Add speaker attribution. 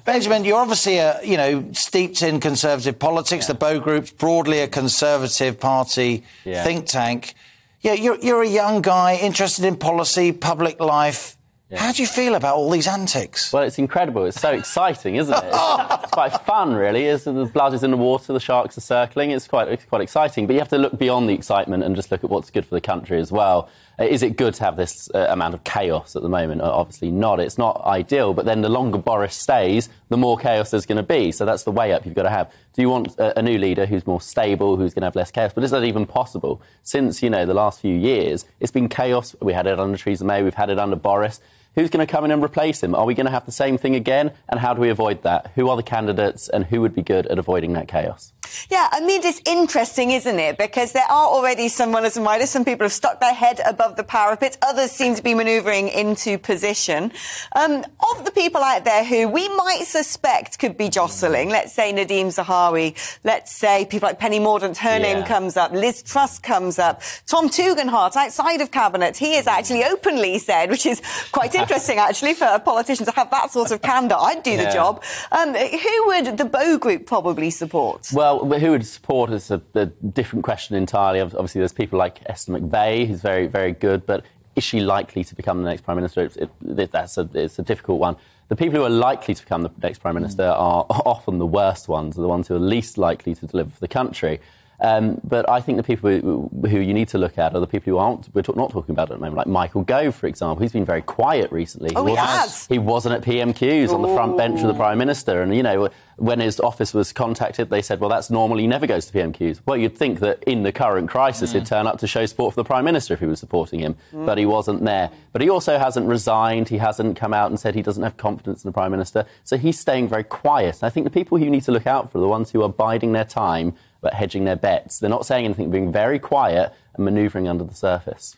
Speaker 1: Benjamin, you're obviously, steeped in conservative politics. The Bow Group's broadly a conservative party think tank. Yeah, you're a young guy interested in policy, public life. Yeah. How do you feel about all these antics?
Speaker 2: Well, it's incredible. It's so exciting, isn't it? It's quite fun, really. The blood is in the water, the sharks are circling. It's quite exciting. But you have to look beyond the excitement and just look at what's good for the country as well. Is it good to have this amount of chaos at the moment? Obviously not. It's not ideal. But then the longer Boris stays, the more chaos there's going to be. So that's the way up you've got to have. Do you want a new leader who's more stable, who's going to have less chaos? But is that even possible? Since, the last few years, it's been chaos. We had it under Theresa May. We've had it under Boris. Who's going to come in and replace him? Are we going to have the same thing again? And how do we avoid that? Who are the candidates and who would be good at avoiding that chaos?
Speaker 3: Yeah, I mean, it's interesting, isn't it? Because there are already some runners and riders. Some people have stuck their head above the parapet. Others seem to be manoeuvring into position. Of the people out there who we might suspect could be jostling, let's say Nadhim Zahawi, let's say people like Penny Mordaunt, her name comes up, Liz Truss comes up, Tom Tugendhat, outside of Cabinet, he has actually openly said, which is quite interesting, actually, for a politician to have that sort of candour. I'd do the job. Who would the Bow Group probably support?
Speaker 2: Well, who would support is a different question entirely. Obviously, there's people like Esther McVey, who's very, very good, but is she likely to become the next Prime Minister? It's a difficult one. The people who are likely to become the next Prime Minister are often the worst ones, the ones who are least likely to deliver for the country. But I think the people who you need to look at are the people who we're not talking about at the moment, like Michael Gove, for example. He's been very quiet recently. He wasn't at PMQs on the front bench of the Prime Minister. And, when his office was contacted, they said, well, that's normal. He never goes to PMQs. Well, you'd think that in the current crisis, he'd turn up to show support for the Prime Minister if he was supporting him. But he wasn't there. But he also hasn't resigned. He hasn't come out and said he doesn't have confidence in the Prime Minister. So he's staying very quiet. I think the people who you need to look out for are the ones who are biding their time but hedging their bets. They're not saying anything, being very quiet and manoeuvring under the surface.